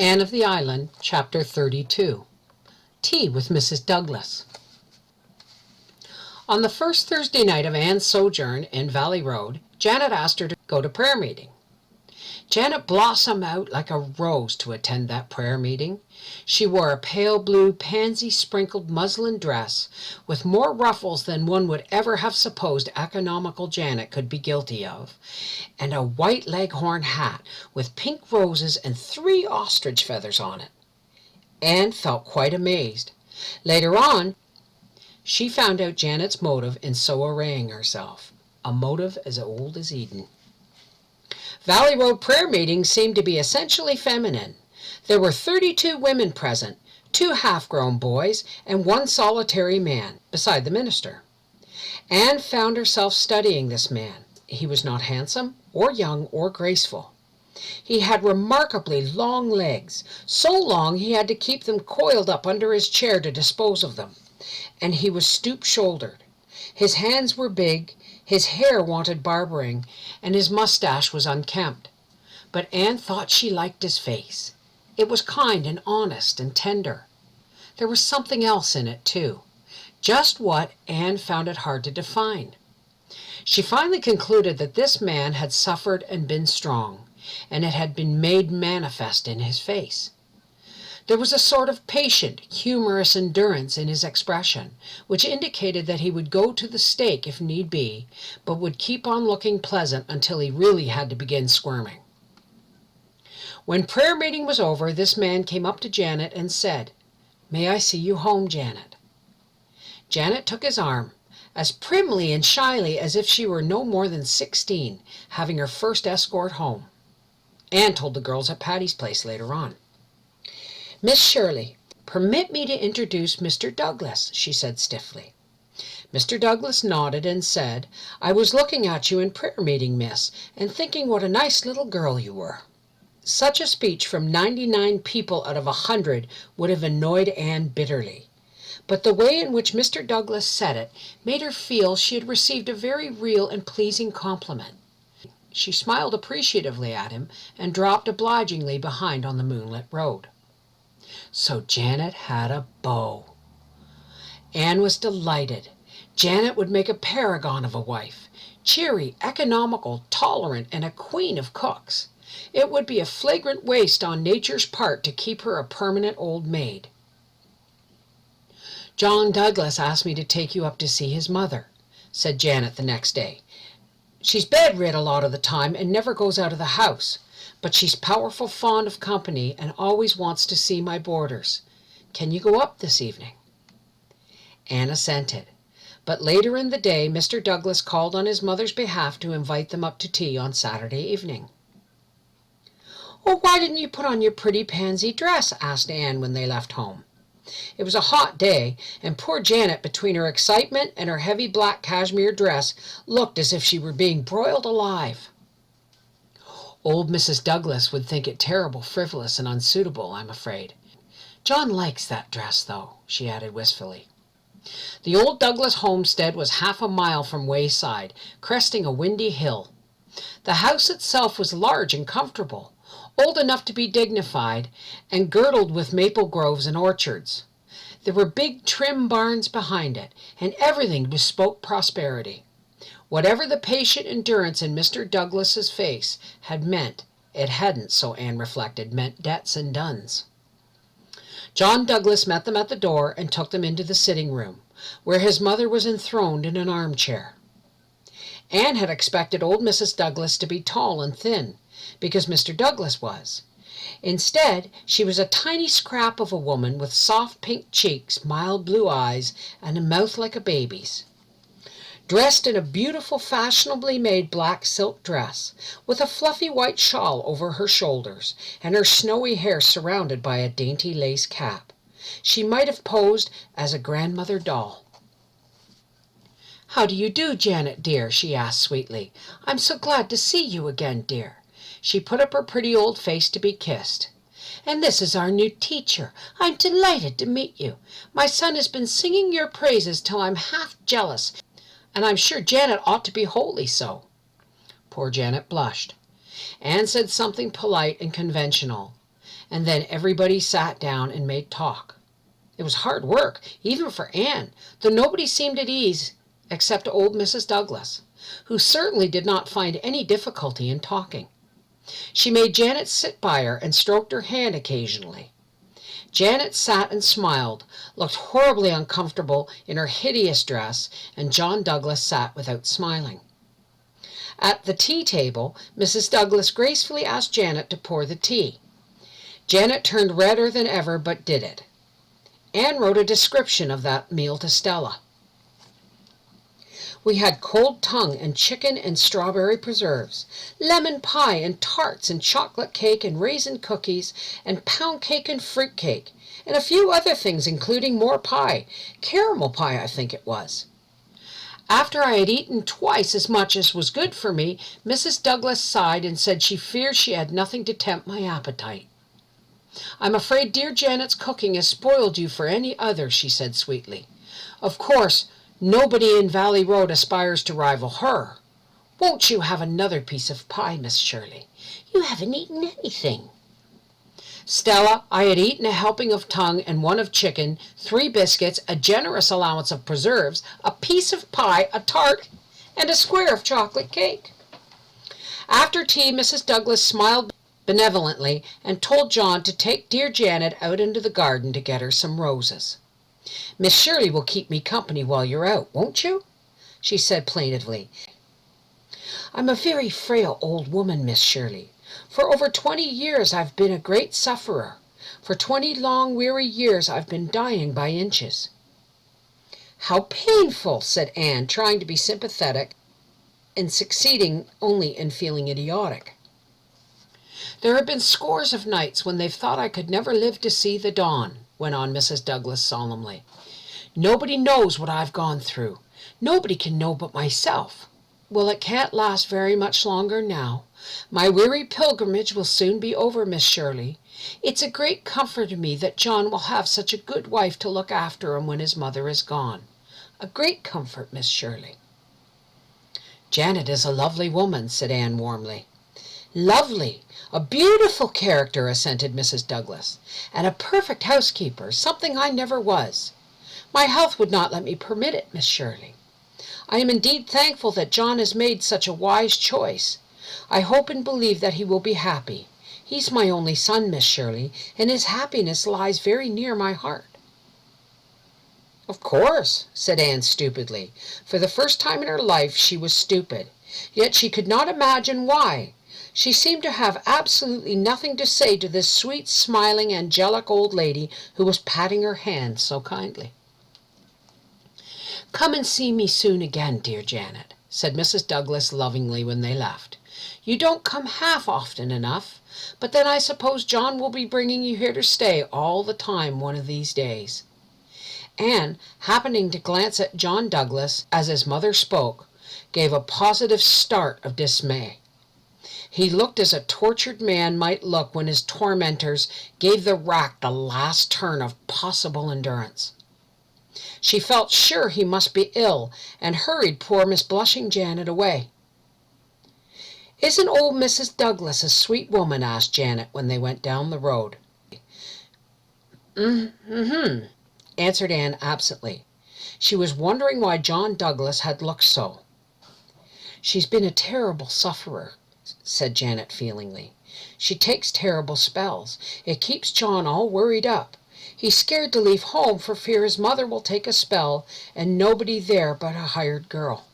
Anne of the Island, Chapter 32. Tea with Mrs. Douglas. On the first Thursday night of Anne's sojourn in Valley Road, Janet asked her to go to prayer meeting. Janet blossomed out like a rose to attend that prayer meeting. She wore a pale blue, pansy-sprinkled muslin dress with more ruffles than one would ever have supposed economical Janet could be guilty of, and a white leghorn hat with pink roses and 3 ostrich feathers on it. Anne felt quite amazed. Later on, she found out Janet's motive in so arraying herself, a motive as old as Eden. Valley Road prayer meetings seemed to be essentially feminine. There were 32 women present, 2 half-grown boys, and 1 solitary man, beside the minister. Anne found herself studying this man. He was not handsome, or young, or graceful. He had remarkably long legs, so long he had to keep them coiled up under his chair to dispose of them, and he was stoop-shouldered. His hands were big, his hair wanted barbering, and his mustache was unkempt. But Anne thought she liked his face. It was kind and honest and tender. There was something else in it, too. Just what, Anne found it hard to define. She finally concluded that this man had suffered and been strong, and it had been made manifest in his face. There was a sort of patient, humorous endurance in his expression, which indicated that he would go to the stake if need be, but would keep on looking pleasant until he really had to begin squirming. When prayer meeting was over, this man came up to Janet and said, "May I see you home, Janet?" Janet took his arm, as primly and shyly as if she were no more than 16, having her first escort home. Anne told the girls at Patty's place later on. "Miss Shirley, permit me to introduce Mr. Douglas," she said stiffly. Mr. Douglas nodded and said, "I was looking at you in prayer meeting, miss, and thinking what a nice little girl you were." Such a speech from 99 people out of 100 would have annoyed Anne bitterly. But the way in which Mr. Douglas said it made her feel she had received a very real and pleasing compliment. She smiled appreciatively at him and dropped obligingly behind on the moonlit road. So Janet had a beau. Anne was delighted. Janet would make a paragon of a wife, cheery, economical, tolerant, and a queen of cooks. It would be a flagrant waste on nature's part to keep her a permanent old maid. "John Douglas asked me to take you up to see his mother," said Janet the next day. "She's bedrid a lot of the time and never goes out of the house, but she's powerful fond of company and always wants to see my boarders. Can you go up this evening?" Anne assented, but later in the day Mr. Douglas called on his mother's behalf to invite them up to tea on Saturday evening. "Oh, why didn't you put on your pretty pansy dress?" asked Anne when they left home. It was a hot day, and poor Janet, between her excitement and her heavy black cashmere dress, looked as if she were being broiled alive. "Old Mrs. Douglas would think it terrible frivolous and unsuitable, I'm afraid. John likes that dress, though," she added wistfully. The old Douglas homestead was half a mile from Wayside, cresting a windy hill. The house itself was large and comfortable, old enough to be dignified, and girdled with maple groves and orchards. There were big trim barns behind it, and everything bespoke prosperity. Whatever the patient endurance in Mr. Douglas's face had meant, it hadn't, so Anne reflected, meant debts and duns. John Douglas met them at the door and took them into the sitting room, where his mother was enthroned in an armchair. Anne had expected old Mrs. Douglas to be tall and thin, because Mr. Douglas was. Instead, she was a tiny scrap of a woman with soft pink cheeks, mild blue eyes, and a mouth like a baby's. Dressed in a beautiful, fashionably made black silk dress, with a fluffy white shawl over her shoulders, and her snowy hair surrounded by a dainty lace cap. She might have posed as a grandmother doll. "How do you do, Janet, dear?" she asked sweetly. "I'm so glad to see you again, dear." She put up her pretty old face to be kissed. "And this is our new teacher. I'm delighted to meet you. My son has been singing your praises till I'm half jealous, and I'm sure Janet ought to be wholly so." Poor Janet blushed. Anne said something polite and conventional, and then everybody sat down and made talk. It was hard work, even for Anne, though nobody seemed at ease except old Mrs. Douglas, who certainly did not find any difficulty in talking. She made Janet sit by her and stroked her hand occasionally. Janet sat and smiled, looked horribly uncomfortable in her hideous dress, and John Douglas sat without smiling. At the tea table, Mrs. Douglas gracefully asked Janet to pour the tea. Janet turned redder than ever, but did it. Anne wrote a description of that meal to Stella. We had cold tongue and chicken and strawberry preserves, lemon pie and tarts and chocolate cake and raisin cookies and pound cake and fruit cake, and a few other things, including more pie, caramel pie I think it was. After I had eaten twice as much as was good for me, Mrs. Douglas sighed and said she feared she had nothing to tempt my appetite. I'm afraid dear Janet's cooking has spoiled you for any other, she said sweetly. Of course, nobody in Valley Road aspires to rival her. Won't you have another piece of pie, Miss Shirley? You haven't eaten anything. Stella, I had eaten a helping of tongue and one of chicken, 3 biscuits, a generous allowance of preserves, a piece of pie, a tart, and a square of chocolate cake. After tea, Mrs. Douglas smiled benevolently and told John to take dear Janet out into the garden to get her some roses. Miss Shirley will keep me company while you're out, won't you? She said plaintively. I'm a very frail old woman, Miss Shirley. For over 20 years I've been a great sufferer. For 20 long, weary years I've been dying by inches. How painful, said Anne, trying to be sympathetic and succeeding only in feeling idiotic. There have been scores of nights when they've thought I could never live to see the dawn, went on Mrs. Douglas solemnly. Nobody knows what I've gone through. Nobody can know but myself. Well, it can't last very much longer now. My weary pilgrimage will soon be over, Miss Shirley. It's a great comfort to me that John will have such a good wife to look after him when his mother is gone. A great comfort, Miss Shirley. Janet is a lovely woman, said Anne warmly. Lovely, a beautiful character, assented Mrs. Douglas, and a perfect housekeeper, something I never was. My health would not let me permit it, Miss Shirley. I am indeed thankful that John has made such a wise choice. I hope and believe that he will be happy. He's my only son, Miss Shirley, and his happiness lies very near my heart. Of course, said Anne stupidly. For the first time in her life she was stupid, yet she could not imagine why. She seemed to have absolutely nothing to say to this sweet, smiling, angelic old lady who was patting her hand so kindly. Come and see me soon again, dear Janet, said Mrs. Douglas lovingly when they left. You don't come half often enough, but then I suppose John will be bringing you here to stay all the time one of these days. Anne, happening to glance at John Douglas as his mother spoke, gave a positive start of dismay. He looked as a tortured man might look when his tormentors gave the rack the last turn of possible endurance. She felt sure he must be ill, and hurried poor Miss Blushing Janet away. Isn't old Mrs. Douglas a sweet woman? Asked Janet when they went down the road. Mm-hmm, answered Anne absently. She was wondering why John Douglas had looked so. She's been a terrible sufferer, said Janet feelingly. She takes terrible spells. It keeps John all worried up. He's scared to leave home for fear his mother will take a spell and nobody there but a hired girl.